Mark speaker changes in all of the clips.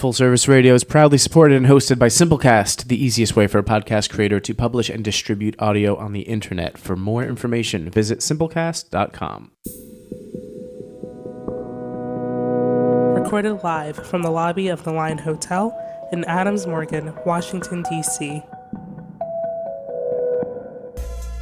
Speaker 1: Full Service Radio is proudly supported and hosted by Simplecast, the easiest way for a podcast creator to publish and distribute audio on the internet. For more information, visit simplecast.com.
Speaker 2: Recorded live from the lobby of the Line Hotel in Adams Morgan, Washington, D.C.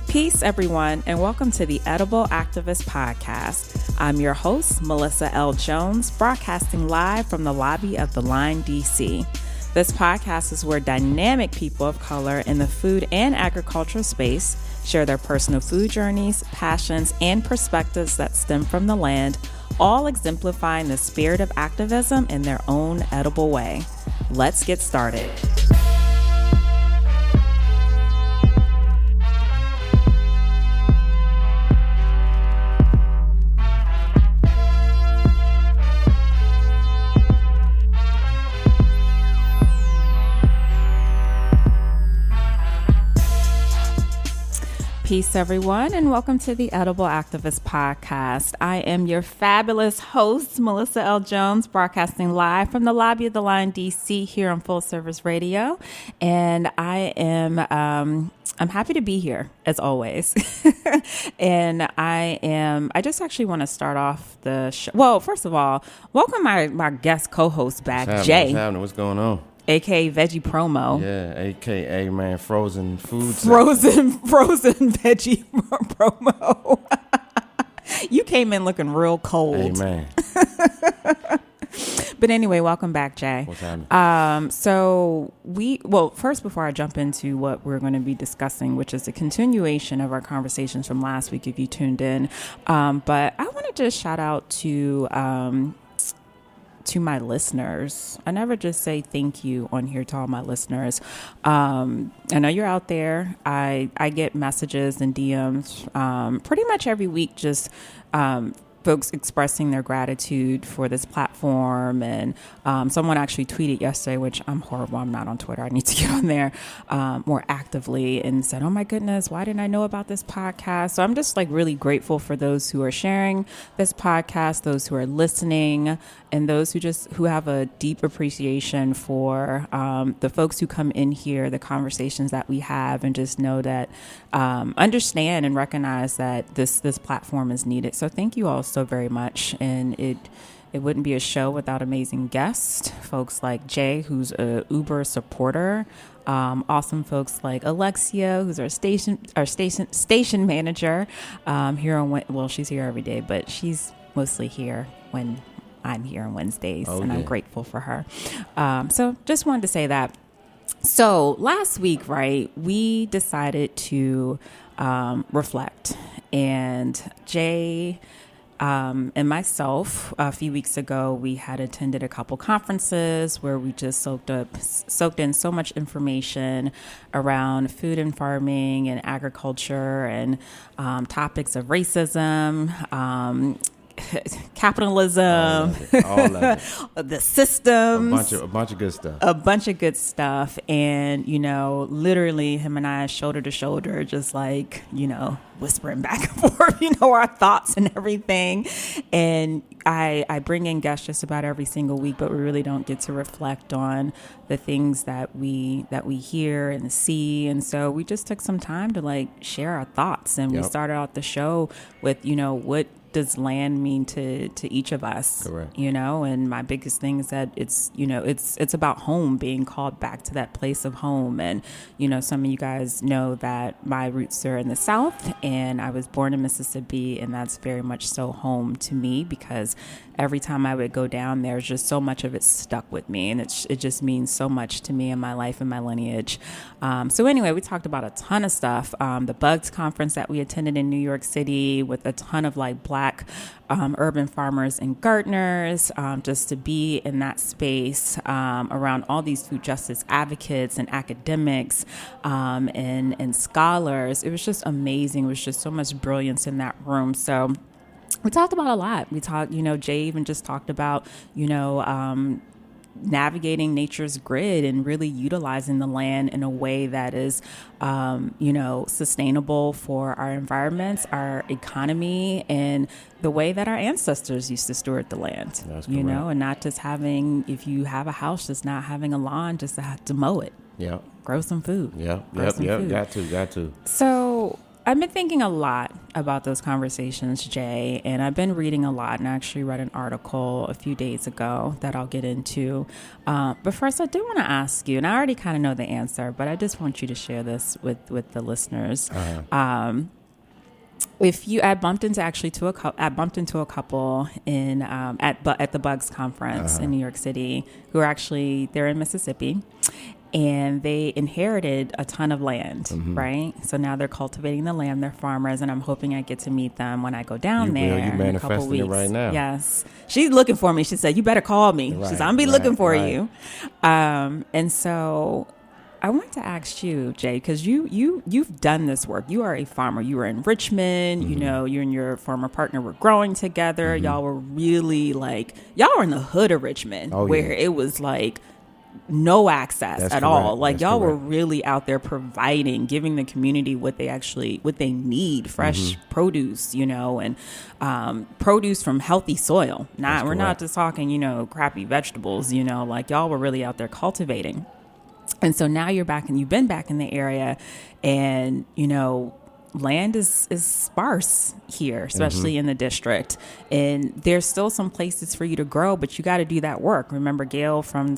Speaker 3: Peace, everyone, and welcome to the Edible Activist Podcast. I'm your host, Melissa L. Jones, broadcasting live from the lobby of the Line, D.C. This podcast is where dynamic people of color in the food and agricultural space share their personal food journeys, passions, and perspectives that stem from the land, all exemplifying the spirit of activism in their own edible way. Let's get started. Peace, everyone, and welcome to the Edible Activist Podcast. I am your fabulous host, Melissa L. Jones, broadcasting live from the lobby of the Line, D.C. here on Full Service Radio, and I am I'm happy to be here as always. And I just actually want to start off the show. Well, first of all, welcome my guest co-host back, Jay.
Speaker 4: What's happening? What's going on?
Speaker 3: AKA Veggie Promo.
Speaker 4: Yeah, AKA, man, frozen food.
Speaker 3: Frozen Veggie Promo. You came in looking real cold.
Speaker 4: Amen.
Speaker 3: But anyway, welcome back, Jay.
Speaker 4: What's happening?
Speaker 3: First, before I jump into what we're going to be discussing, which is a continuation of our conversations from last week, if you tuned in. But I want to just shout out to my listeners. I never just say thank you on here to all my listeners. I know you're out there. I get messages and DMs pretty much every week, just folks expressing their gratitude for this platform. And someone actually tweeted yesterday, which I'm horrible. I'm not on Twitter. I need to get on there more actively, and said, oh my goodness, why didn't I know about this podcast? So I'm just like really grateful for those who are sharing this podcast, those who are listening, and those who have a deep appreciation for the folks who come in here, the conversations that we have, and just know that understand and recognize that this platform is needed. So thank you all so very much. And it wouldn't be a show without amazing guests, folks like Jay, who's a Uber supporter, awesome folks like Alexia, who's our station manager here on, she's here every day, but she's mostly here when I'm here on Wednesdays, and I'm grateful for her. So just wanted to say that. So last week, right, we decided to reflect, and Jay and myself, a few weeks ago, we had attended a couple conferences where we just soaked in so much information around food and farming and agriculture, and topics of racism, capitalism,
Speaker 4: all of it.
Speaker 3: the systems,
Speaker 4: a bunch of good stuff.
Speaker 3: And, literally him and I shoulder to shoulder, just like, whispering back and forth, our thoughts and everything. And I bring in guests just about every single week, but we really don't get to reflect on the things that we hear and see. And so we just took some time to share our thoughts. And we started out the show with, what does land mean to each of us?
Speaker 4: Correct.
Speaker 3: And my biggest thing is that it's about home, being called back to that place of home. And, some of you guys know that my roots are in the South, and I was born in Mississippi, and that's very much so home to me, because every time I would go down there, just so much of it stuck with me, and it just means so much to me in my life and my lineage. So anyway, we talked about a ton of stuff. The Bugs conference that we attended in New York City with a ton of Black urban farmers and gardeners, just to be in that space around all these food justice advocates and academics and scholars. It was just amazing. It was just so much brilliance in that room. So we talked about a lot. We talked, Jay even just talked about, navigating nature's grid and really utilizing the land in a way that is, sustainable for our environments, our economy, and the way that our ancestors used to steward the land.
Speaker 4: That's
Speaker 3: you know,
Speaker 4: correct.
Speaker 3: and not just having, if you have a house, just not having a lawn, just to have to mow it.
Speaker 4: Yeah.
Speaker 3: Grow some food.
Speaker 4: Grow some food. Got to.
Speaker 3: So I've been thinking a lot about those conversations, Jay, and I've been reading a lot, and I actually read an article a few days ago that I'll get into. But first, I do want to ask you, and I already kind of know the answer, but I just want you to share this with the listeners. I bumped into a couple in at the Bugs conference in New York City who are they're in Mississippi. And they inherited a ton of land, right? So now they're cultivating the land. They're farmers, and I'm hoping I get to meet them when I go down there
Speaker 4: You
Speaker 3: in a couple
Speaker 4: manifesting
Speaker 3: weeks.
Speaker 4: it right now.
Speaker 3: Yes. She's looking for me. She said, "You better call me."
Speaker 4: Right,
Speaker 3: She said, "I'm be looking for
Speaker 4: right.
Speaker 3: you." And so I want to ask you, Jay, because you've done this work. You are a farmer. You were in Richmond. You know, you and your former partner were growing together. Y'all were really y'all were in the hood of Richmond, where it was no access
Speaker 4: That's
Speaker 3: at
Speaker 4: correct.
Speaker 3: all.
Speaker 4: That's
Speaker 3: Y'all were
Speaker 4: correct.
Speaker 3: really out there providing, giving the community what they need, fresh produce, and produce from healthy soil. We're not
Speaker 4: correct.
Speaker 3: just talking, crappy vegetables, y'all were really out there cultivating. And so now you've been back in the area, and, land is sparse here, especially in the district. And there's still some places for you to grow, but you got to do that work. Remember, Gail from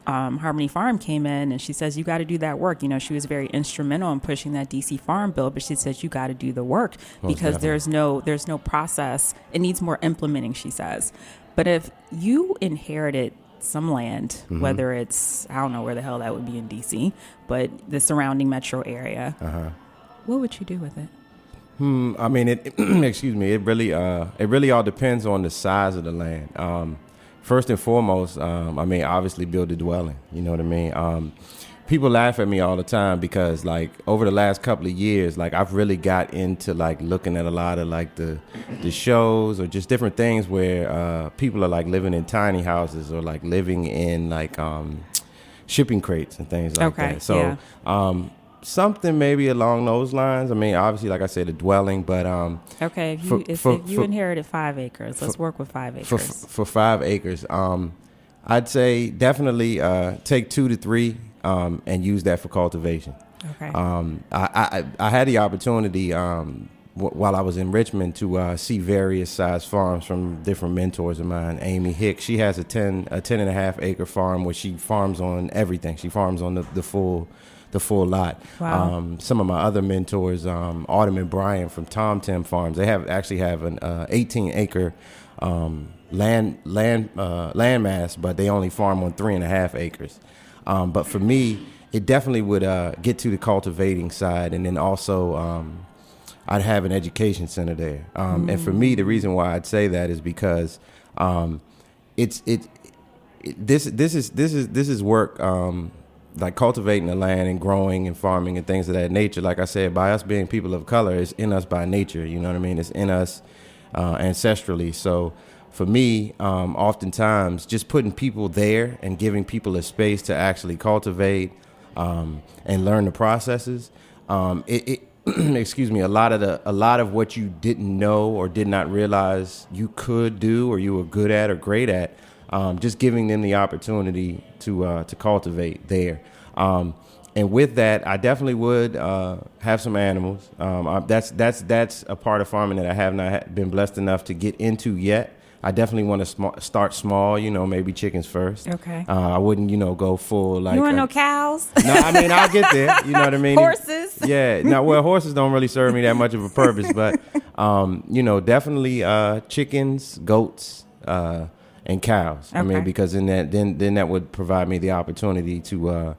Speaker 3: Harmony Farm came in, and she says, you got to do that work. She was very instrumental in pushing that DC farm bill, but she says, you got to do the work because there's no process. It needs more implementing, she says. But if you inherited some land, whether it's, I don't know where the hell that would be in DC, but the surrounding metro area, what would you do with it?
Speaker 4: I mean, excuse me. It really all depends on the size of the land. First and foremost, obviously build a dwelling. You know what I mean? People laugh at me all the time because, over the last couple of years, I've really got into looking at a lot of the shows or just different things where people are living in tiny houses or living in shipping crates and things like that. So.
Speaker 3: Yeah.
Speaker 4: Something maybe along those lines. I mean, obviously, like I said, a dwelling, but
Speaker 3: okay. If you inherited 5 acres, let's work with 5 acres.
Speaker 4: For 5 acres, I'd say definitely take 2 to 3 and use that for cultivation.
Speaker 3: Okay.
Speaker 4: I had the opportunity while I was in Richmond to see various size farms from different mentors of mine. Amy Hicks, she has a 10.5 acre farm where she farms on everything. She farms on the full lot.
Speaker 3: Wow.
Speaker 4: Some of my other mentors, Autumn and Brian from Tom Tim Farms, they actually have an 18 acre land mass, but they only farm on 3.5 acres. But for me, it definitely would get to the cultivating side, and then also I'd have an education center there. And for me, the reason why I'd say that is because this is work. Cultivating the land and growing and farming and things of that nature. Like I said, by us being people of color, it's in us by nature. You know what I mean? It's in us ancestrally. So for me, oftentimes just putting people there and giving people a space to actually cultivate and learn the processes. Excuse me. A lot of what you didn't know or did not realize you could do or you were good at or great at. Just giving them the opportunity to cultivate there. And with that, I definitely would have some animals. That's a part of farming that I have not been blessed enough to get into yet. I definitely want to start small, maybe chickens first.
Speaker 3: Okay.
Speaker 4: I wouldn't, go full
Speaker 3: you want no cows?
Speaker 4: No, I mean, I'll get there. You know what I mean?
Speaker 3: Horses?
Speaker 4: Yeah. No, well, horses don't really serve me that much of a purpose, but, definitely chickens, goats, and cows. Okay. I mean, because then that would provide me the opportunity to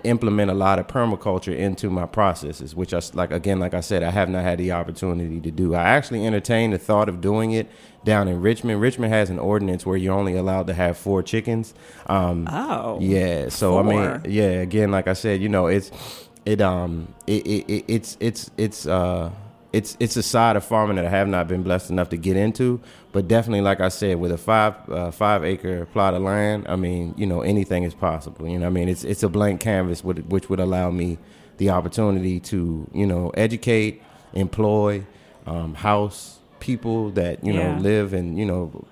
Speaker 4: implement a lot of permaculture into my processes, which like I said, I have not had the opportunity to do. I actually entertained the thought of doing it down in Richmond. Richmond has an ordinance where you're only allowed to have 4 chickens. Yeah. So
Speaker 3: 4.
Speaker 4: I mean, yeah. Again, like I said, it's a side of farming that I have not been blessed enough to get into, but definitely, like I said, with a 5 acre plot of land, I mean, anything is possible. I mean, it's a blank canvas which would allow me the opportunity to, educate, employ, house people that live and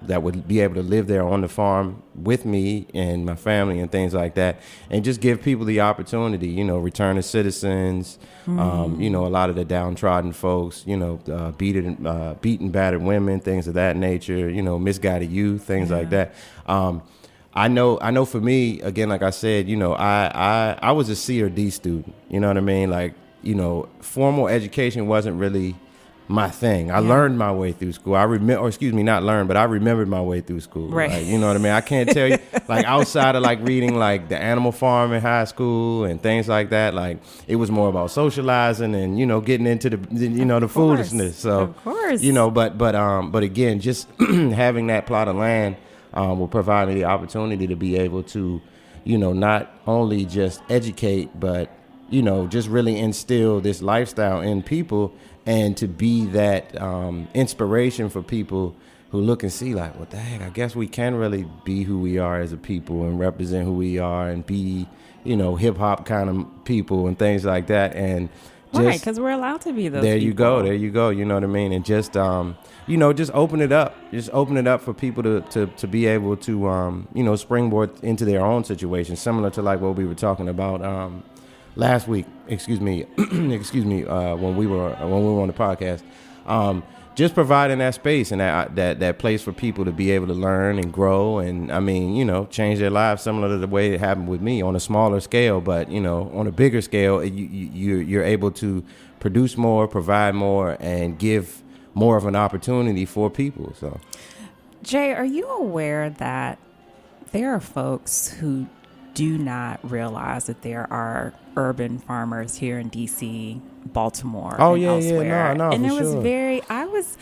Speaker 4: that would be able to live there on the farm with me and my family and things like that, and just give people the opportunity, return to citizens, a lot of the downtrodden folks, beaten battered women, things of that nature, misguided youth, things like that. I know for me, again, like I said, I was a C or D student, you know what I mean? Like, formal education wasn't really my thing. I learned my way through school. I remembered my way through school.
Speaker 3: Right.
Speaker 4: Like, you know what I mean? I can't tell you, like, outside of like reading like the Animal Farm in high school and things like that, like it was more about socializing and, getting into the foolishness. So,
Speaker 3: of course.
Speaker 4: But again, just having that plot of land will provide me the opportunity to be able to, not only just educate, but, just really instill this lifestyle in people, and to be that inspiration for people who look and see like, what the heck, I guess we can really be who we are as a people and represent who we are and be, hip hop kind of people and things like that. And
Speaker 3: right, because we're allowed to be those
Speaker 4: there
Speaker 3: people.
Speaker 4: There you go. You know what I mean? And just, just open it up. Just open it up for people to be able to, springboard into their own situation, similar to like what we were talking about last week, excuse me, when we were on the podcast, just providing that space and that place for people to be able to learn and grow, and I mean, change their lives, similar to the way it happened with me on a smaller scale, but on a bigger scale, you're able to produce more, provide more, and give more of an opportunity for people. So,
Speaker 3: Jay, are you aware that there are folks who do not realize that there are urban farmers here in DC, Baltimore, and elsewhere?
Speaker 4: No,
Speaker 3: and
Speaker 4: for
Speaker 3: it was
Speaker 4: sure.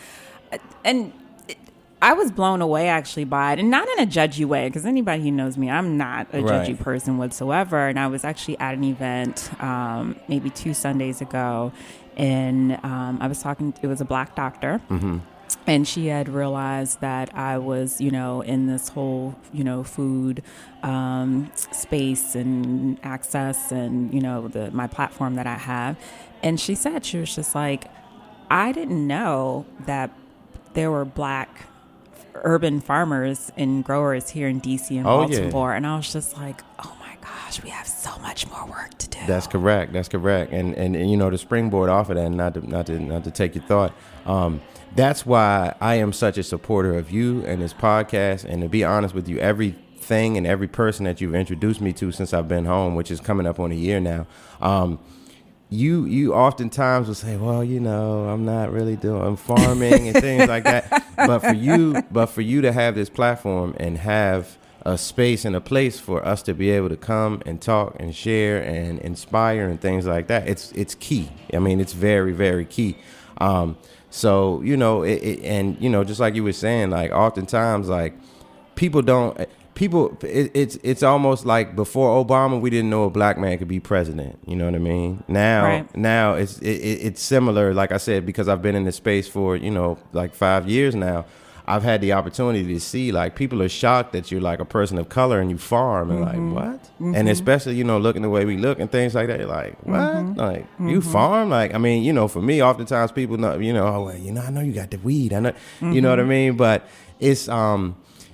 Speaker 3: I was blown away actually by it, and not in a judgy way, because anybody who knows me, I'm not a judgy person whatsoever. And I was actually at an event maybe 2 Sundays ago, and I was talking. It was a Black doctor. Mm-hmm. And she had realized that I was, in this whole, food space and access and, my platform that I have. And she said, she was just like, I didn't know that there were Black urban farmers and growers here in DC and Baltimore. Yeah. And I was just like, oh my gosh, we have so much more work to do.
Speaker 4: That's correct. And to springboard off of that, and not to take your thought, that's why I am such a supporter of you and this podcast. And to be honest with you, everything and every person that you've introduced me to since I've been home, which is coming up on a year now, you oftentimes will say, well, I'm not really doing farming and things like that. But for you to have this platform and have a space and a place for us to be able to come and talk and share and inspire and things like that, it's key. I mean, it's very, very key. So, just like you were saying, like oftentimes, like it's almost like before Obama, we didn't know a Black man could be president. You know what I mean? Now it's similar. Like I said, because I've been in this space for, like 5 years now, I've had the opportunity to see, like, people are shocked that you're like a person of color and you farm, and like, what? Mm-hmm. And especially, looking the way we look and things like that, you're like, what? Mm-hmm. Like, you farm? Like, I mean, for me, oftentimes people know, I know you got the weed. I know, you know what I mean? But it's,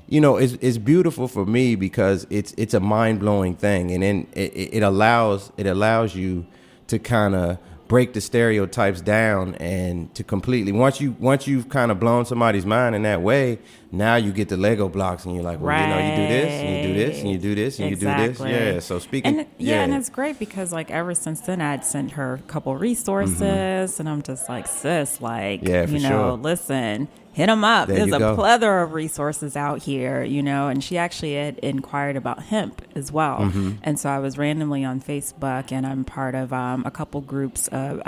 Speaker 4: it's beautiful for me because it's a mind blowing thing. And then it allows you to kind of break the stereotypes down, and to completely, once you've kind of blown somebody's mind in that way, now you get the Lego blocks and you're like, well, you do this and you do this and you do this and
Speaker 3: exactly.
Speaker 4: you do this. Yeah. So speaking,
Speaker 3: and it's great because like ever since then I'd sent her a couple resources, and I'm just like, sis, like,
Speaker 4: sure.
Speaker 3: Listen, hit them up. There's a plethora of resources out here, and she actually had inquired about hemp as well. Mm-hmm. And so I was randomly on Facebook, and I'm part of a couple groups of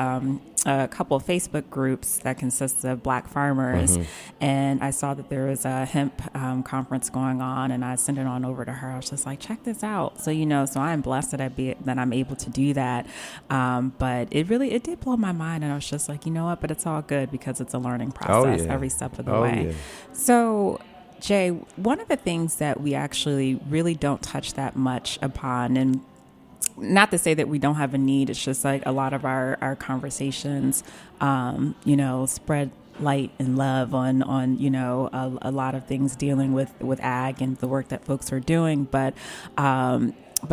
Speaker 3: a couple of Facebook groups that consists of Black farmers, and I saw that there was a hemp conference going on, and I sent it on over to her. I was just like, check this out. So, so I'm blessed that I'm able to do that. But it did blow my mind, and I was just like, you know what? But it's all good because it's a learning process every step of the way. Yeah. So, Jay, one of the things that we actually really don't touch that much upon, and not to say that we don't have a need, it's just like a lot of our conversations, spread light and love on a lot of things dealing with ag and the work that folks are doing. But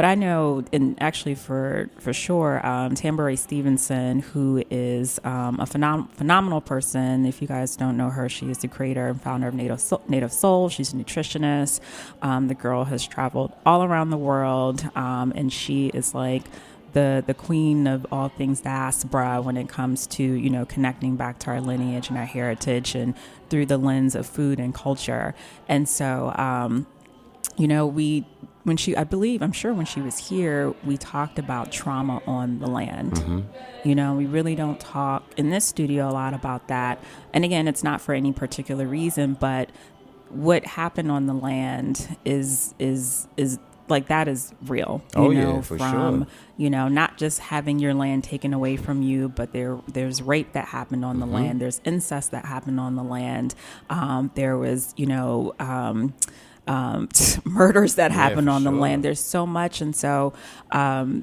Speaker 3: I know, and actually for sure, Tambourine Stevenson, who is a phenomenal person. If you guys don't know her, she is the creator and founder of Native Soul. She's a nutritionist. The girl has traveled all around the world, and she is like the queen of all things diaspora when it comes to, connecting back to our lineage and our heritage and through the lens of food and culture. And so, when she was here, we talked about trauma on the land. We really don't talk in this studio a lot about that. And again, it's not for any particular reason, but what happened on the land is like, that is real. Sure. Not just having your land taken away from you, but there's rape that happened on the land. There's incest that happened on the land. There was, murders that happen on the land. There's so much. And so I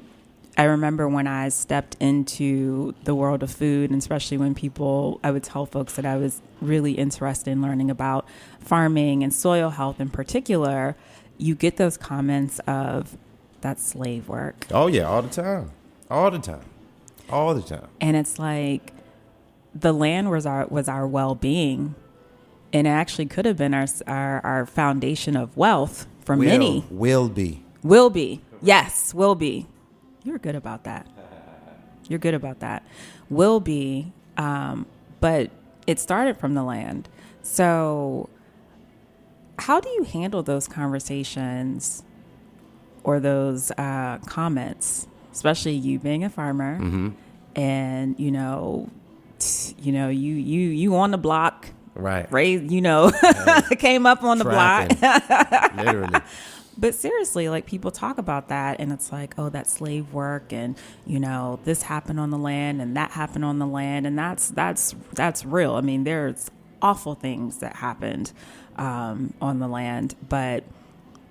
Speaker 3: remember when I stepped into the world of food, and especially when I would tell folks that I was really interested in learning about farming and soil health in particular, you get those comments of, that's slave work.
Speaker 4: Oh yeah, all the time.
Speaker 3: And it's like, the land was our well-being. And it actually could have been our foundation of wealth for many.
Speaker 4: Will be.
Speaker 3: Yes, will be. You're good about that. Will be. But it started from the land. So how do you handle those conversations or those comments, especially you being a farmer and, you on the block.
Speaker 4: Right.
Speaker 3: Raised, came up on the block.
Speaker 4: Literally.
Speaker 3: But seriously, like, people talk about that, and it's like, oh, that's slave work, and this happened on the land, and that happened on the land, and that's real. I mean, there's awful things that happened on the land, but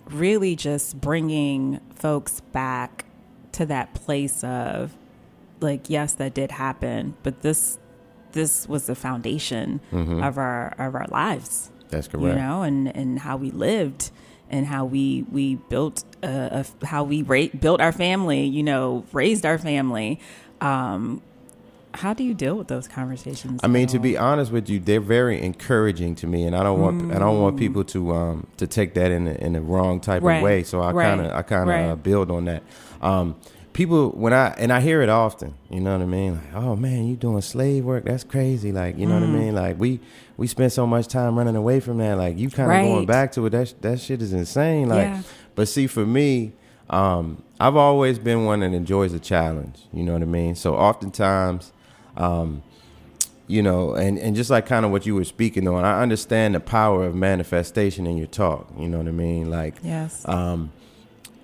Speaker 3: really just bringing folks back to that place of, like, yes, that did happen, but this was the foundation of our lives.
Speaker 4: That's correct.
Speaker 3: And how we lived and how we built built our family, raised our family. How do you deal with those conversations?
Speaker 4: I mean, to be honest with you, they're very encouraging to me, and I don't want people to take that in the wrong type of way. So I kind of build on that. People, when I hear it often, you know what I mean? Like, oh man, you doing slave work? That's crazy. Like, you know what I mean? Like, we spend so much time running away from that. Like, you kind of going back to it. That shit is insane. Like, but see, for me, I've always been one that enjoys a challenge. You know what I mean? So oftentimes, and just like kind of what you were speaking on, I understand the power of manifestation in your talk. You know what I mean? Like,
Speaker 3: yes.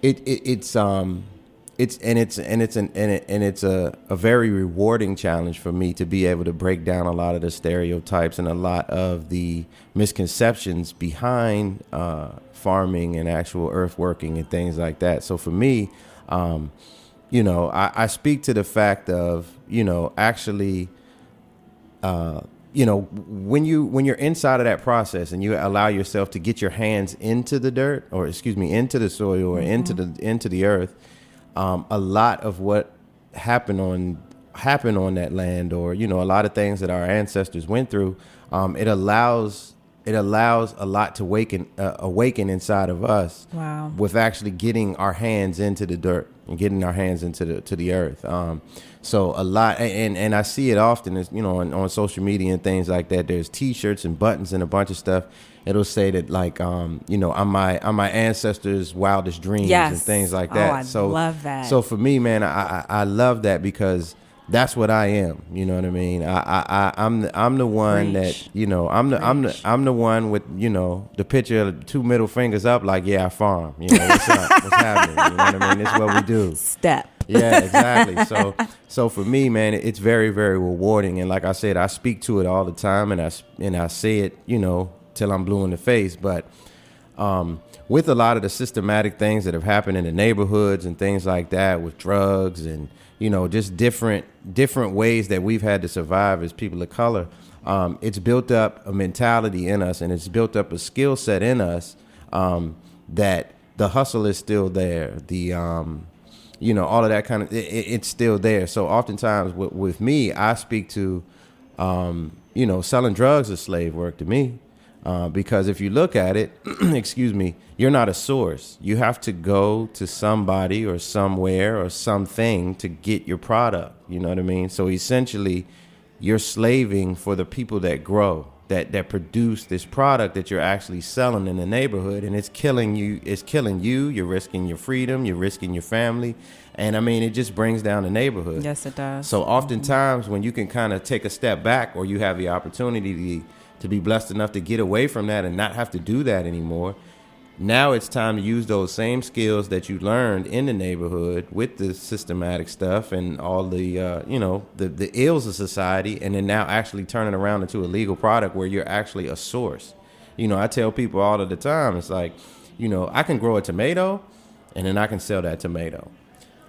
Speaker 4: It's a very rewarding challenge for me to be able to break down a lot of the stereotypes and a lot of the misconceptions behind farming and actual earth working and things like that. So for me, I speak to the fact of, actually, when you're inside of that process and you allow yourself to get your hands into the dirt, or into the soil or into the earth, a lot of what happened on that land, or a lot of things that our ancestors went through, it allows a lot to awaken inside of us.
Speaker 3: Wow.
Speaker 4: With actually getting our hands into the dirt and getting our hands into the earth. So a lot, and I see it often, as on social media and things like that. There's T-shirts and buttons and a bunch of stuff. It'll say that, like, I'm my ancestors' wildest dreams and things like that.
Speaker 3: I love that.
Speaker 4: So for me, man, I love that, because that's what I am. You know what I mean? I'm the one
Speaker 3: Preach.
Speaker 4: that, you know, I'm the one with, you know, the picture of 2 middle fingers up, like, yeah, I farm. You know, what's up? What's happening? You know what I mean? This is what we do.
Speaker 3: Step.
Speaker 4: Yeah, exactly. So for me, man, it's very, very rewarding. And like I said, I speak to it all the time, and I say it, you know, till I'm blue in the face. But with a lot of the systematic things that have happened in the neighborhoods and things like that, with drugs and, you know, just different ways that we've had to survive as people of color, it's built up a mentality in us, and it's built up a skill set in us that the hustle is still there. You know, all of that kind of, it's still there. So oftentimes with me, I speak to, you know, selling drugs is slave work to me. Because if you look at it, excuse me, you're not a source. You have to go to somebody or somewhere or something to get your product. You know what I mean? So essentially, you're slaving for the people that grow, that produce this product that you're actually selling in the neighborhood, and it's killing you. It's killing you. You're risking your freedom. You're risking your family. And I mean, it just brings down the neighborhood.
Speaker 3: Yes, it does.
Speaker 4: So oftentimes when you can kind of take a step back, or you have the opportunity to be blessed enough to get away from that and not have to do that anymore, now it's time to use those same skills that you learned in the neighborhood with the systematic stuff and all the, you know, the ills of society, and then now actually turn it around into a legal product where you're actually a source. You know, I tell people all of the time, it's like, you know, I can grow a tomato and then I can sell that tomato.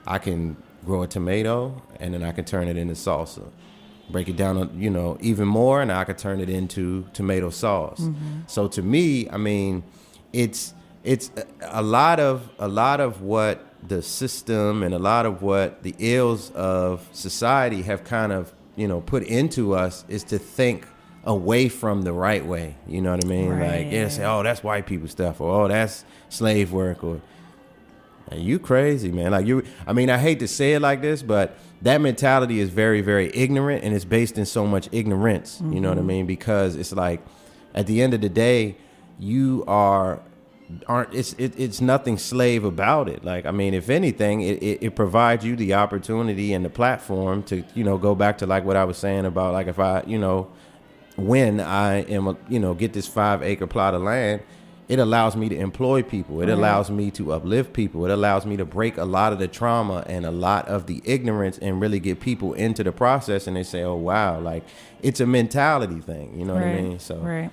Speaker 4: I can grow a tomato and then I can turn it into salsa. Break it down, you know, even more, and I could turn it into tomato sauce. Mm-hmm. So to me, I mean, it's a lot of what the system and a lot of what the ills of society have kind of, you know, put into us is to think away from the right way. You know what I mean?
Speaker 3: Right.
Speaker 4: Like, yeah, say, oh, that's white people stuff, or oh, that's slave work, or you crazy, man. Like, I hate to say it like this, but that mentality is very, very ignorant, and it's based in so much ignorance. Mm-hmm. You know what I mean? Because it's like, at the end of the day, it's nothing slave about it. Like, I mean, if anything, it provides you the opportunity and the platform to, you know, go back to like what I was saying about, like, if I, you know, when I am, you know, get this 5-acre plot of land, it allows me to employ people. It allows me to uplift people. It allows me to break a lot of the trauma and a lot of the ignorance and really get people into the process. And they say, oh, wow, like, it's a mentality thing. You know what I mean? So,
Speaker 3: right.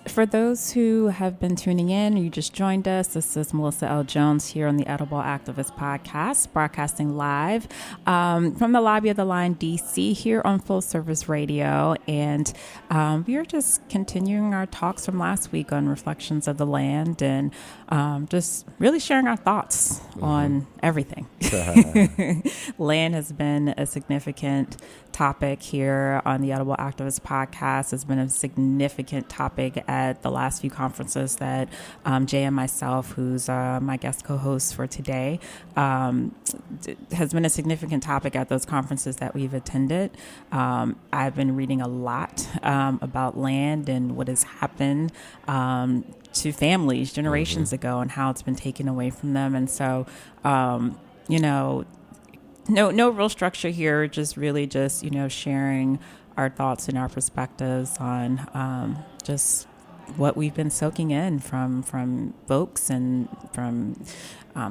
Speaker 3: For those who have been tuning in, you just joined us. This is Melissa L. Jones here on the Edible Activist Podcast, broadcasting live from the lobby of the Line DC here on Full Service Radio. And we are just continuing our talks from last week on reflections of the land, and just really sharing our thoughts on everything. Land has been a significant topic here on the Edible Activist Podcast. It's been a significant topic at the last few conferences that Jay and myself, who's my guest co-host for today, has been a significant topic at those conferences that we've attended. I've been reading a lot about land and what has happened to families generations ago and how it's been taken away from them. And so, you know, no real structure here, just really just, you know, sharing our thoughts and our perspectives on just what we've been soaking in from folks and from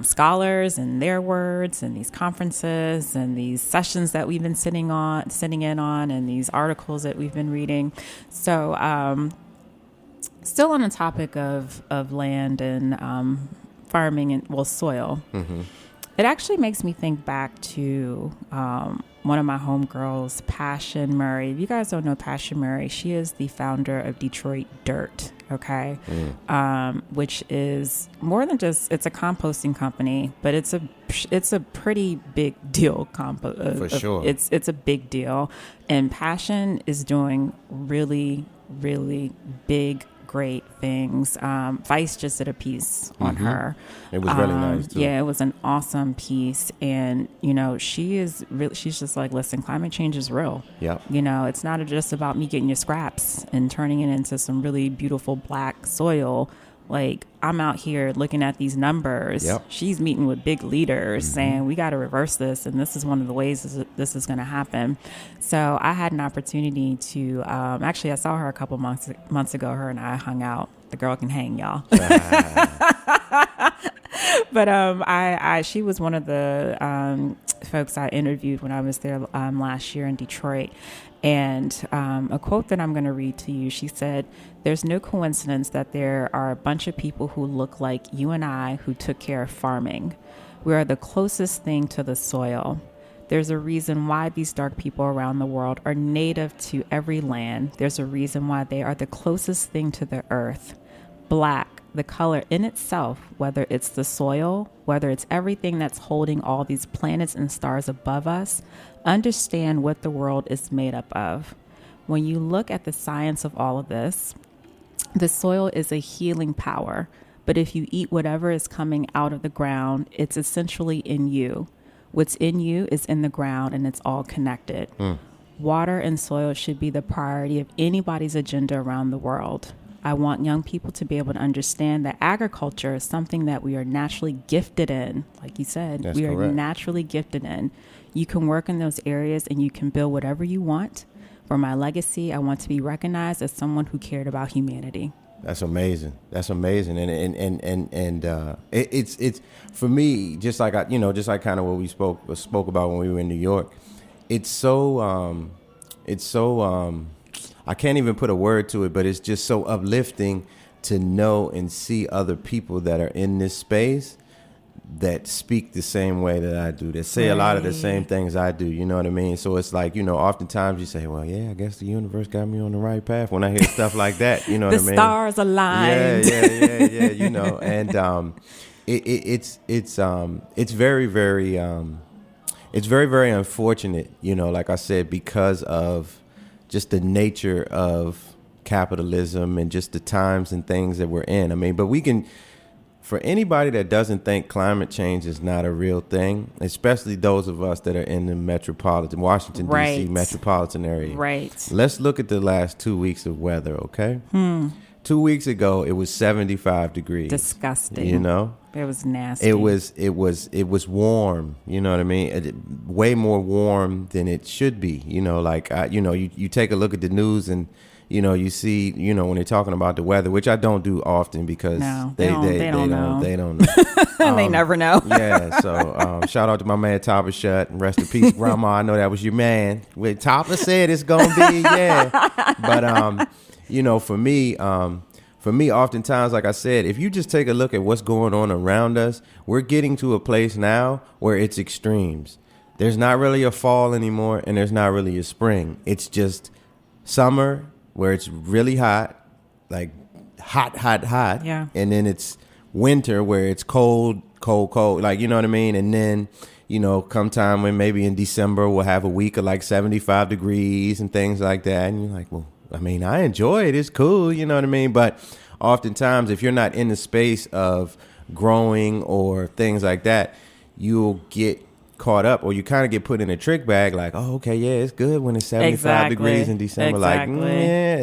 Speaker 3: scholars and their words and these conferences and these sessions that we've been sitting in on and these articles that we've been reading. So still on the topic of land and farming and soil. Mm-hmm. It actually makes me think back to one of my homegirls, Passion Murray. If you guys don't know Passion Murray, she is the founder of Detroit Dirt, okay? Which is more than just, it's a composting company, but it's a pretty big deal.
Speaker 4: For sure.
Speaker 3: It's a big deal. And Passion is doing really, really big, great things. Vice just did a piece on her.
Speaker 4: It was really nice too.
Speaker 3: Yeah, it was an awesome piece. And, you know, she's just like, listen, climate change is real.
Speaker 4: Yeah.
Speaker 3: You know, it's not just about me getting your scraps and turning it into some really beautiful black soil. Like, I'm out here looking at these numbers.
Speaker 4: Yep.
Speaker 3: She's meeting with big leaders saying, we got to reverse this. And this is one of the ways this is going to happen. So I had an opportunity to, actually, I saw her a couple months ago. Her and I hung out. The girl can hang, y'all. But she was one of the folks I interviewed when I was there last year in Detroit. And a quote that I'm going to read to you, she said, "There's no coincidence that there are a bunch of people who look like you and I who took care of farming. We are the closest thing to the soil. There's a reason why these dark people around the world are native to every land. There's a reason why they are the closest thing to the earth. Black, the color in itself, whether it's the soil, whether it's everything that's holding all these planets and stars above us, understand what the world is made up of. When you look at the science of all of this, the soil is a healing power. But if you eat whatever is coming out of the ground, it's essentially in you. What's in you is in the ground, and it's all connected. Water and soil should be the priority of anybody's agenda around the world. I want young people to be able to understand that agriculture is something that we are naturally gifted in. Like you said,
Speaker 4: That's
Speaker 3: we are
Speaker 4: correct.
Speaker 3: naturally gifted in. You can work in those areas and you can build whatever you want. For my legacy, I want to be recognized as someone who cared about humanity."
Speaker 4: That's amazing. That's amazing. And it's for me, just like kind of what we spoke about when we were in New York. It's so I can't even put a word to it, but it's just so uplifting to know and see other people that are in this space that speak the same way that I do, that say a lot of the same things I do. You know what I mean? So it's like, oftentimes you say, well, yeah, I guess the universe got me on the right path when I hear stuff like that. You know what I mean?
Speaker 3: The stars aligned.
Speaker 4: Yeah. And it's very, very it's very, very unfortunate, like I said, because of just the nature of capitalism and just the times and things that we're in. I mean, but we can, for anybody that doesn't think climate change is not a real thing, especially those of us that are in the Washington, D.C. metropolitan area.
Speaker 3: Right.
Speaker 4: Let's look at the last 2 weeks of weather, okay? 2 weeks ago, it was 75 degrees.
Speaker 3: Disgusting.
Speaker 4: It
Speaker 3: was nasty.
Speaker 4: It was warm. You know what I mean? Way more warm than it should be. You take a look at the news and you see, when they're talking about the weather, which I don't do often because they don't know.
Speaker 3: They never know.
Speaker 4: Yeah. So shout out to my man Topper Shut and rest in peace, Grandma. I know that was your man. When Topper said it's gonna be, yeah. But for me, oftentimes, like I said, if you just take a look at what's going on around us, we're getting to a place now where it's extremes. There's not really a fall anymore, and there's not really a spring. It's just summer where it's really hot, like hot.
Speaker 3: Yeah.
Speaker 4: And then it's winter where it's cold, like, you know what I mean? And then, come time when maybe in December we'll have a week of like 75 degrees and things like that. And you're like, well, I mean, I enjoy it. It's cool. You know what I mean? But oftentimes, if you're not in the space of growing or things like that, you'll get caught up, or you kind of get put in a trick bag like, oh, okay, yeah, it's good when it's 75 degrees in December.
Speaker 3: Exactly.
Speaker 4: Like,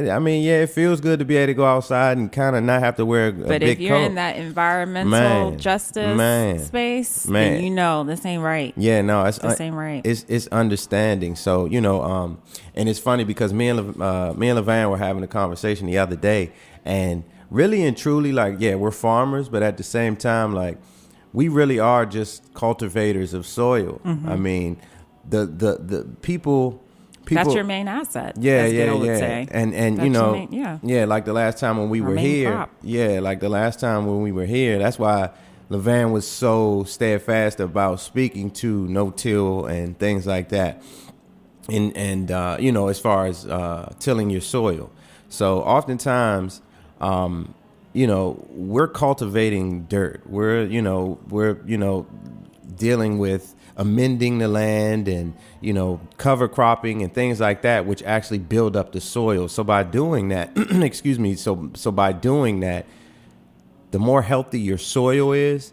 Speaker 4: yeah, I mean, yeah, it feels good to be able to go outside and kind of not have to wear a big coat.
Speaker 3: But if you're in that environmental justice space, then this ain't right.
Speaker 4: Yeah, no,
Speaker 3: this ain't right.
Speaker 4: It's understanding. So, and it's funny because me and LeVan were having a conversation the other day, and really and truly, like, yeah, we're farmers, but at the same time, like, we really are just cultivators of soil.
Speaker 3: Mm-hmm.
Speaker 4: I mean, the people.
Speaker 3: That's your main asset.
Speaker 4: Yeah.
Speaker 3: Would say.
Speaker 4: And
Speaker 3: that's
Speaker 4: like the last time when we were here.
Speaker 3: Crop.
Speaker 4: Yeah, like the last time when we were here. That's why LeVan was so steadfast about speaking to no-till and things like that. And as far as tilling your soil. So oftentimes, we're cultivating dirt. We're dealing with amending the land and, cover cropping and things like that, which actually build up the soil. So by doing that, so by doing that, the more healthy your soil is,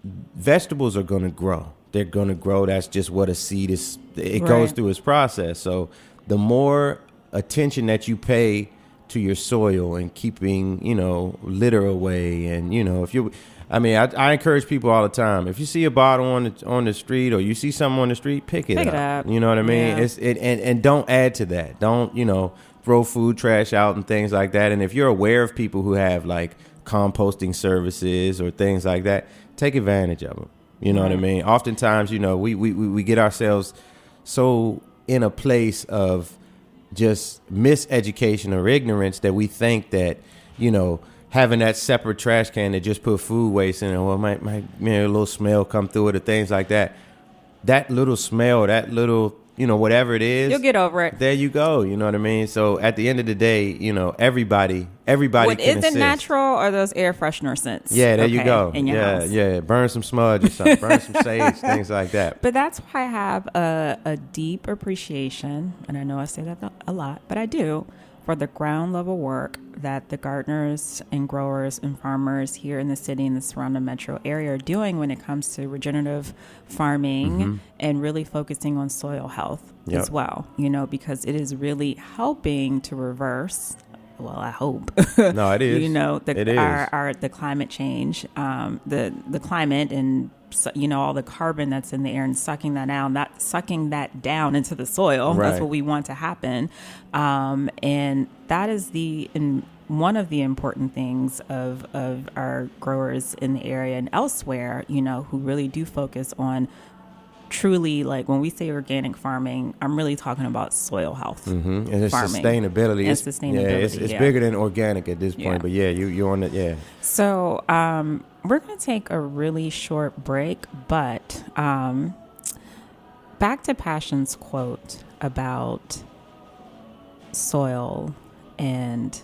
Speaker 4: vegetables are going to grow. They're going to grow. That's just what a seed is. It goes through its process. So the more attention that you pay to your soil and keeping, litter away. And, I encourage people all the time. If you see a bottle on the street, or you see something on the street, pick it up. You know what I mean?
Speaker 3: Yeah.
Speaker 4: And don't add to that. Don't, throw food trash out and things like that. And if you're aware of people who have like composting services or things like that, take advantage of them. You know what I mean? Oftentimes, we get ourselves so in a place of just miseducation or ignorance that we think that, having that separate trash can that just put food waste in it, or might a little smell come through it or things like that. That little smell, that little, whatever it is,
Speaker 3: you'll get over it.
Speaker 4: There you go. You know what I mean? So at the end of the day, everybody
Speaker 3: what
Speaker 4: can
Speaker 3: isn't
Speaker 4: assist.
Speaker 3: natural are those air freshener scents.
Speaker 4: Yeah, there you go.
Speaker 3: In your house.
Speaker 4: Yeah. Burn some smudge or something. Burn some sage, things like that.
Speaker 3: But that's why I have a deep appreciation, and I know I say that a lot, but I do, for the ground level work that the gardeners and growers and farmers here in the city and the surrounding metro area are doing when it comes to regenerative farming and really focusing on soil health as well, because it is really helping to reverse, well, I hope.
Speaker 4: No, it is.
Speaker 3: The climate change, the climate and all the carbon that's in the air and sucking that down into the soil.
Speaker 4: Right.
Speaker 3: That's what we want to happen. And that is one of the important things of our growers in the area and elsewhere, who really do focus on truly, like when we say organic farming, I'm really talking about soil health.
Speaker 4: And it's
Speaker 3: farming.
Speaker 4: Sustainability.
Speaker 3: It's
Speaker 4: It's bigger than organic at this point, but you're on it. Yeah.
Speaker 3: So we're going to take a really short break, but back to Passion's quote about soil and,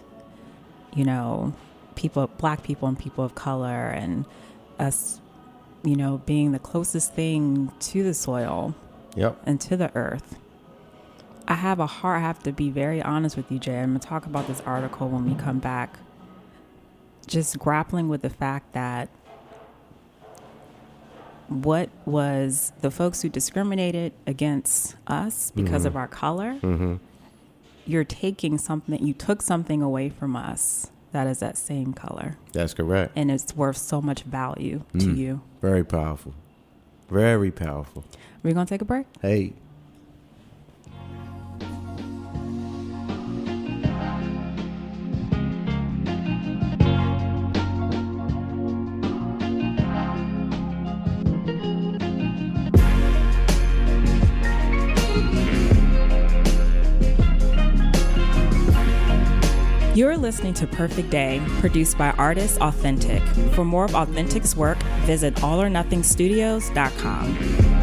Speaker 3: Black people and people of color and us, being the closest thing to the soil and to the earth. I have to be very honest with you, Jay. I'm going to talk about this article when we come back. Just grappling with the fact that what was the folks who discriminated against us because of our color, you took something away from us that is that same color.
Speaker 4: That's correct.
Speaker 3: And it's worth so much value to you.
Speaker 4: Very powerful. Very powerful.
Speaker 3: We're going to take a break?
Speaker 4: Hey.
Speaker 3: You're listening to Perfect Day, produced by Artists Authentic. For more of Authentic's work, visit allornothingstudios.com.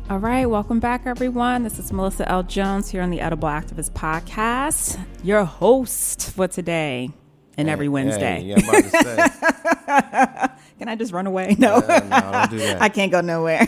Speaker 3: All right, welcome back, everyone. This is Melissa L. Jones here on the Edible Activist Podcast, your host for today and every Wednesday.
Speaker 4: Yeah, I'm about to say.
Speaker 3: Can I just run away? No,
Speaker 4: no, don't do that.
Speaker 3: I can't go nowhere.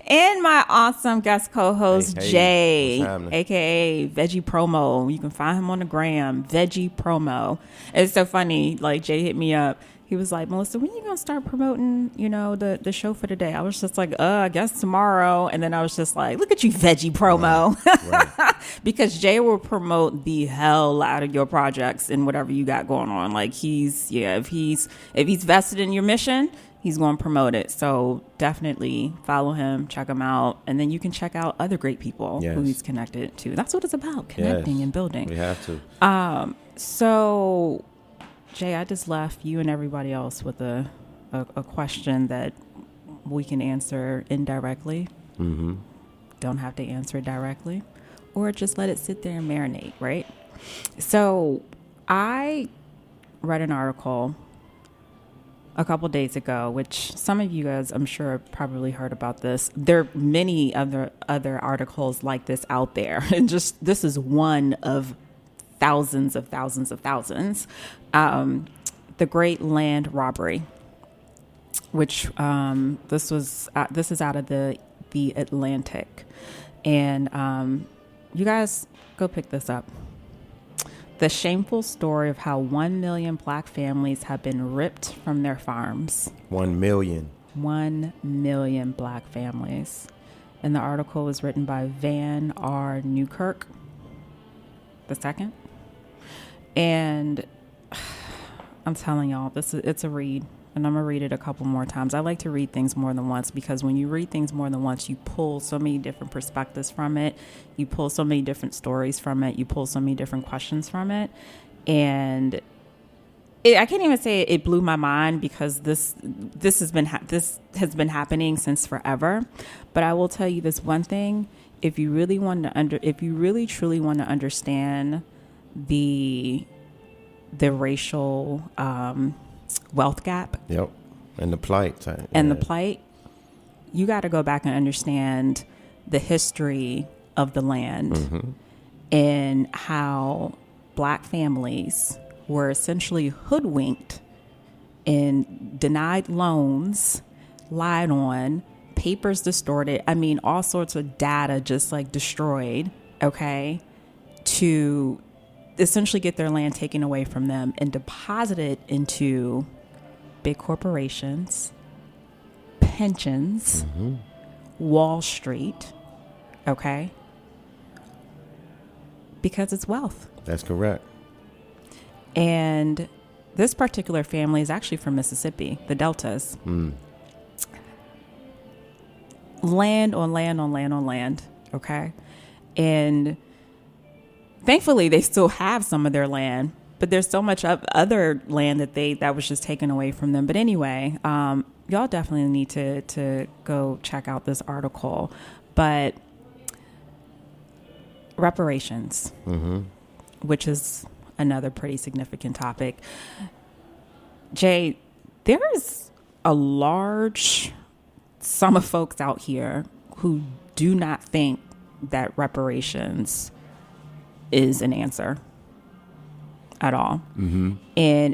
Speaker 3: And my awesome guest co-host, Jay, a.k.a. Veggie Promo. You can find him on the gram, Veggie Promo. It's so funny, like Jay hit me up. He was like, Melissa, when are you going to start promoting, the show for today? I was just like, I guess tomorrow. And then I was just like, look at you, Veggie Promo. Right. Because Jay will promote the hell out of your projects and whatever you got going on. Like if he's vested in your mission, he's going to promote it. So definitely follow him, check him out. And then you can check out other great people who he's connected to. That's what it's about, connecting and building.
Speaker 4: We have to.
Speaker 3: So Jay, I just left you and everybody else with a question that we can answer indirectly. Mm-hmm. Don't have to answer it directly, or just let it sit there and marinate, right? So I read an article a couple days ago, which some of you guys, I'm sure, probably heard about this. There are many other articles like this out there, and just this is one of thousands. The the Great Land Robbery, which this is out of the Atlantic, and you guys go pick this up. The shameful story of how 1 million Black families have been ripped from their farms.
Speaker 4: 1 million.
Speaker 3: 1 million Black families. And the article was written by Van R. Newkirk II. And I'm telling y'all, it's a read. And I'm going to read it a couple more times. I like to read things more than once because when you read things more than once, you pull so many different perspectives from it. You pull so many different stories from it. You pull so many different questions from it. And I can't even say it blew my mind because this has been happening since forever. But I will tell you this one thing: if you really truly want to understand the racial wealth gap,
Speaker 4: yep, and the plight,
Speaker 3: the plight, you got to go back and understand the history of the land and how Black families were essentially hoodwinked and denied loans, lied on, papers distorted. I mean, all sorts of data just like destroyed, okay, to essentially get their land taken away from them and deposited into big corporations, pensions, Wall Street, okay, because it's wealth.
Speaker 4: That's correct.
Speaker 3: And this particular family is actually from Mississippi, the Deltas. Land on land on land on land, okay? And thankfully, they still have some of their land, but there's so much other land that was just taken away from them. But anyway, y'all definitely need to go check out this article. But reparations, which is another pretty significant topic. Jay, there's a large sum of folks out here who do not think that reparations is an answer at all. And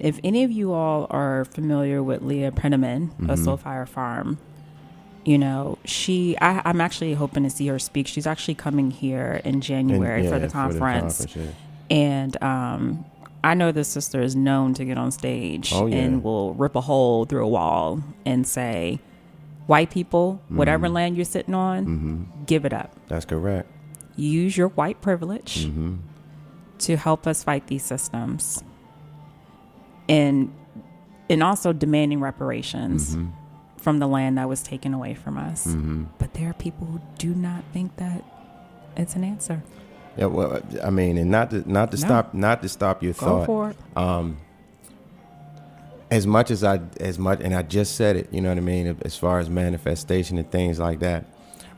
Speaker 3: if any of you all are familiar with Leah Prenderman of Soulfire Farm, you know, I'm actually hoping to see her speak. She's actually coming here in January for the conference. And I know this sister is known to get on stage and will rip a hole through a wall and say, white people, whatever land you're sitting on, give it up.
Speaker 4: That's correct.
Speaker 3: Use your white privilege to help us fight these systems, and also demanding reparations from the land that was taken away from us. But there are people who do not think that it's an answer.
Speaker 4: Yeah, well, I mean, and not to stop your thought.
Speaker 3: Go for it.
Speaker 4: As much, and I just said it, you know what I mean, as far as manifestation and things like that,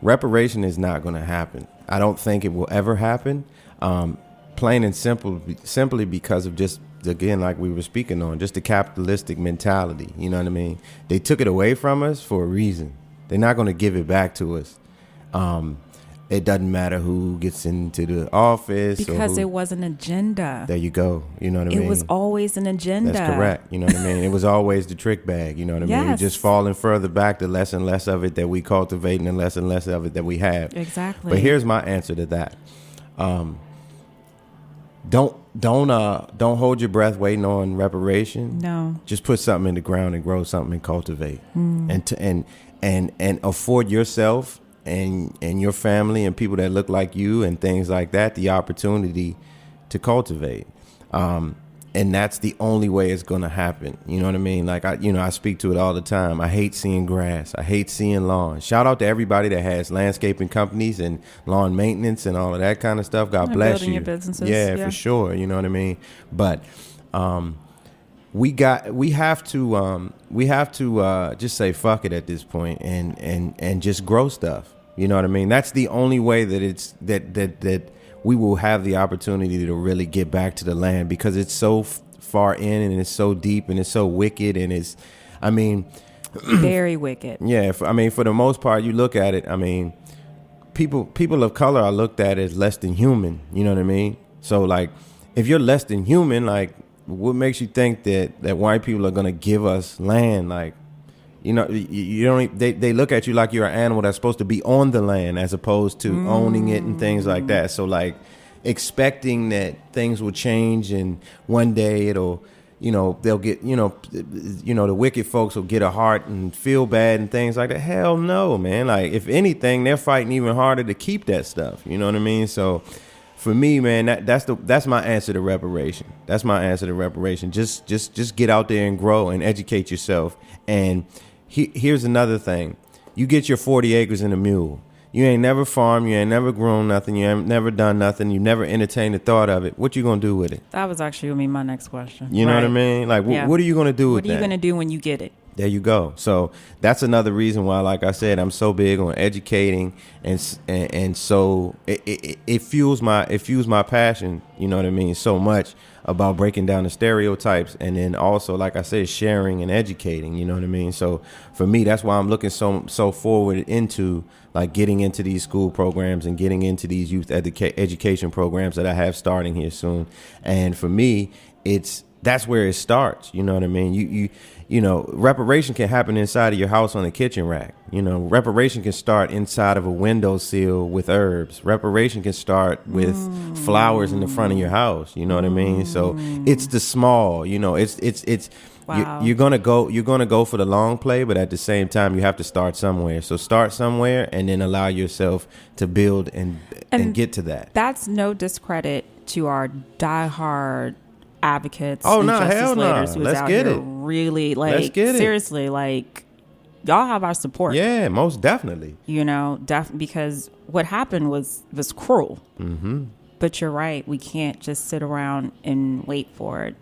Speaker 4: reparation is not going to happen. I don't think it will ever happen, plain and simply because of just, again, like we were speaking on, just the capitalistic mentality, you know what I mean? They took it away from us for a reason. They're not going to give it back to us. It doesn't matter who gets into the office.
Speaker 3: Because it was an agenda.
Speaker 4: There you go. You know what I mean?
Speaker 3: It was always an agenda.
Speaker 4: That's correct. You know what I mean? It was always the trick bag. You know what I mean? We're just falling further back, the less and less of it that we cultivate and less of it that we have.
Speaker 3: Exactly.
Speaker 4: But here's my answer to that. Don't hold your breath waiting on reparation.
Speaker 3: No.
Speaker 4: Just put something in the ground and grow something and cultivate. And afford yourself and your family and people that look like you and things like that the opportunity to cultivate. And that's the only way it's going to happen. You know what I mean? Like, I speak to it all the time. I hate seeing grass. I hate seeing lawn. Shout out to everybody that has landscaping companies and lawn maintenance and all of that kind of stuff. God bless you.
Speaker 3: Building your businesses.
Speaker 4: Yeah, for sure. You know what I mean? But we have to just say fuck it at this point and just grow stuff. You know what I mean? That's the only way that it's that we will have the opportunity to really get back to the land, because it's so far in and it's so deep and it's so wicked and it's, I mean,
Speaker 3: very wicked.
Speaker 4: Yeah, for the most part, you look at it. I mean, people of color are looked at as less than human. You know what I mean? So like, if you're less than human, like, what makes you think that white people are gonna give us land? Like, you know, you don't. They look at you like you're an animal that's supposed to be on the land as opposed to owning it and things like that. So like, expecting that things will change and one day it'll, you know, they'll get, the wicked folks will get a heart and feel bad and things like that. Hell no, man. Like, if anything, they're fighting even harder to keep that stuff. You know what I mean? So for me, man, that's my answer to reparation. That's my answer to reparation. Just get out there and grow and educate yourself. And here's another thing. You get your 40 acres and a mule. You ain't never farmed, you ain't never grown nothing, you ain't never done nothing, you never entertained the thought of it. What you gonna do with it?
Speaker 3: That was actually gonna be my next question.
Speaker 4: You know what I mean? Like, what are you gonna do with that?
Speaker 3: What are you gonna do when you get it?
Speaker 4: There you go. So that's another reason why, like I said, I'm so big on educating, and so it fuels my passion. You know what I mean? So much about breaking down the stereotypes, and then also, like I said, sharing and educating. You know what I mean? So for me, that's why I'm looking so forward into like getting into these school programs and getting into these youth education programs that I have starting here soon. And for me, that's where it starts. You know what I mean? You know, reparation can happen inside of your house on the kitchen rack. You know, reparation can start inside of a windowsill with herbs. Reparation can start with flowers in the front of your house. You know what I mean? So it's the small. You know, it's. Wow. You're gonna go for the long play, but at the same time, you have to start somewhere. So start somewhere, and then allow yourself to build and get to that.
Speaker 3: That's no discredit to our diehard advocates.
Speaker 4: Oh
Speaker 3: and
Speaker 4: no,
Speaker 3: justice
Speaker 4: hell no!
Speaker 3: leaders who's
Speaker 4: Let's
Speaker 3: out
Speaker 4: get
Speaker 3: here
Speaker 4: it.
Speaker 3: Really, like,
Speaker 4: let's get
Speaker 3: seriously,
Speaker 4: it.
Speaker 3: Like, y'all have our support.
Speaker 4: Yeah, most definitely.
Speaker 3: You know, because what happened was cruel.
Speaker 4: Mm-hmm.
Speaker 3: But you're right. We can't just sit around and wait for it.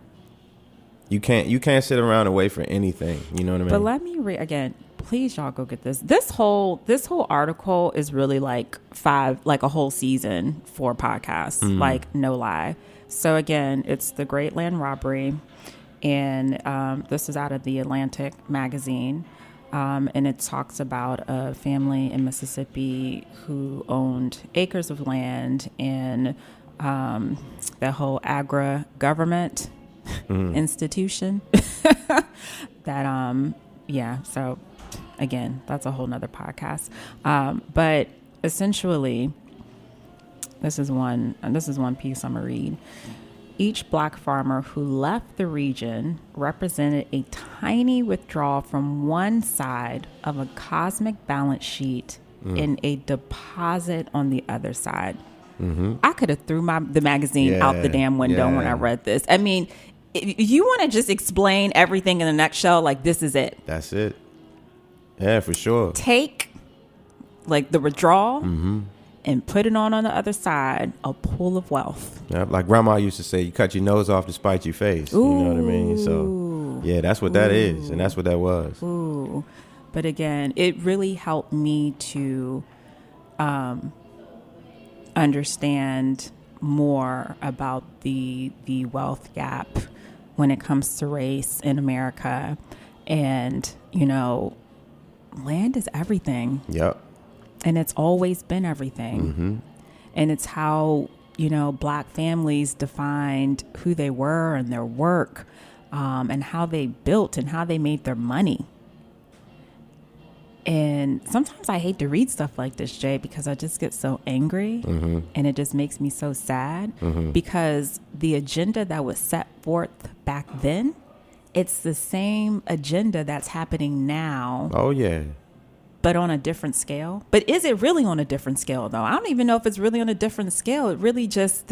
Speaker 4: You can't sit around and wait for anything. You know what I mean?
Speaker 3: But let me read again. Please, y'all go get this. This whole article is really like a whole season for podcasts. Like, no lie. So again, it's the Great Land Robbery, and this is out of the Atlantic magazine, and it talks about a family in Mississippi who owned acres of land in the whole agri-government institution. So again, that's a whole nother podcast. But essentially, this is one piece I'm gonna read. Each black farmer who left the region represented a tiny withdrawal from one side of a cosmic balance sheet and a deposit on the other side. Mm-hmm. I could have threw the magazine out the damn window when I read this. I mean, if you want to just explain everything in the nutshell, like, this is it.
Speaker 4: That's it. Yeah, for sure.
Speaker 3: Take like the withdrawal and put it on the other side, a pool of wealth.
Speaker 4: Yeah, like grandma used to say, you cut your nose off to spite your face.
Speaker 3: Ooh.
Speaker 4: You know what I mean? So yeah, that's what that is, and that's what that was.
Speaker 3: Ooh. But again, it really helped me to understand more about the wealth gap when it comes to race in America. And, you know, land is everything.
Speaker 4: Yep.
Speaker 3: And it's always been everything.
Speaker 4: Mm-hmm.
Speaker 3: And it's how, you know, black families defined who they were and their work, and how they built and how they made their money. And sometimes I hate to read stuff like this, Jay, because I just get so angry and it just makes me so sad because the agenda that was set forth back then, it's the same agenda that's happening now.
Speaker 4: Oh, yeah.
Speaker 3: But on a different scale. But is it really on a different scale, though? I don't even know if it's really on a different scale. It really just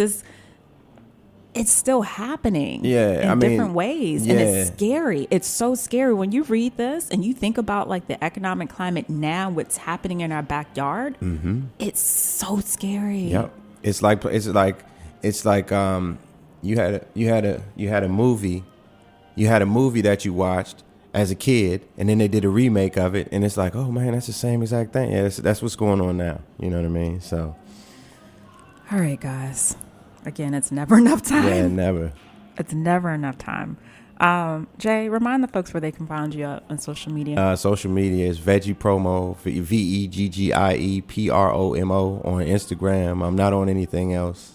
Speaker 3: it's still happening in different ways. And it's scary. It's so scary when you read this and you think about like the economic climate now, what's happening in our backyard. It's so scary.
Speaker 4: Yep. It's like you had a movie that you watched as a kid, and then they did a remake of it, and it's like, oh man, that's the same exact thing. Yeah, that's what's going on now. You know what I mean? So,
Speaker 3: all right, guys. Again, it's never enough time.
Speaker 4: Yeah, never.
Speaker 3: It's never enough time. Jay, remind the folks where they can find you on social media.
Speaker 4: Social media is Veggie Promo, VEGGIE PROMO on Instagram. I'm not on anything else.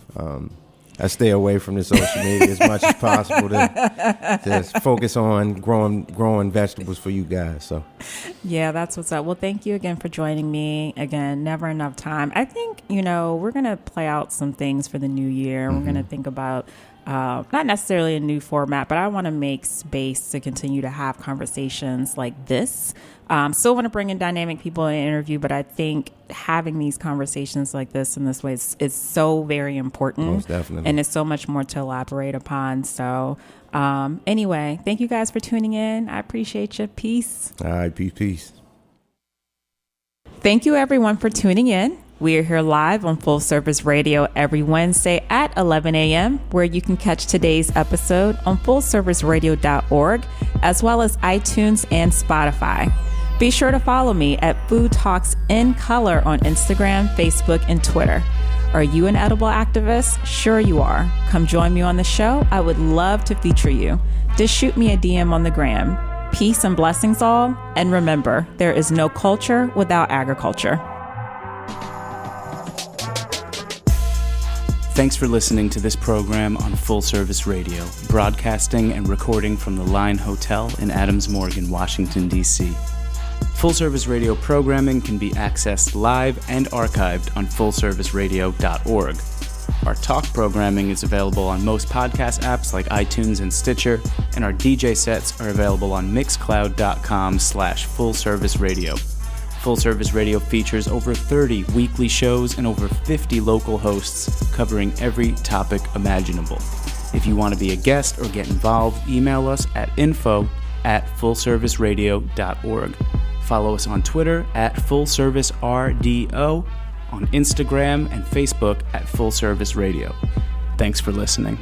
Speaker 4: I stay away from the social media as much as possible to just focus on growing vegetables for you guys. So,
Speaker 3: yeah, that's what's up. Well, thank you again for joining me. Again, never enough time. I think, we're going to play out some things for the new year. We're going to think about not necessarily a new format, but I want to make space to continue to have conversations like this. Still want to bring in dynamic people in an interview, but I think having these conversations like this in this way is so very important.
Speaker 4: Most definitely.
Speaker 3: And there's so much more to elaborate upon. So anyway, thank you guys for tuning in. I appreciate you. Peace.
Speaker 4: All right, peace.
Speaker 3: Thank you, everyone, for tuning in. We are here live on Full Service Radio every Wednesday at 11 a.m., where you can catch today's episode on fullserviceradio.org, as well as iTunes and Spotify. Be sure to follow me at Food Talks in Color on Instagram, Facebook, and Twitter. Are you an edible activist? Sure you are. Come join me on the show. I would love to feature you. Just shoot me a DM on the gram. Peace and blessings all. And remember, there is no culture without agriculture.
Speaker 1: Thanks for listening to this program on Full Service Radio, broadcasting and recording from the Line Hotel in Adams Morgan, Washington, D.C. Full Service Radio programming can be accessed live and archived on fullserviceradio.org. Our talk programming is available on most podcast apps like iTunes and Stitcher, and our DJ sets are available on mixcloud.com/fullserviceradio. Full Service Radio features over 30 weekly shows and over 50 local hosts covering every topic imaginable. If you want to be a guest or get involved, email us at info@fullserviceradio.org. Follow us on Twitter at FullServiceRDO, on Instagram and Facebook at Full Service Radio. Thanks for listening.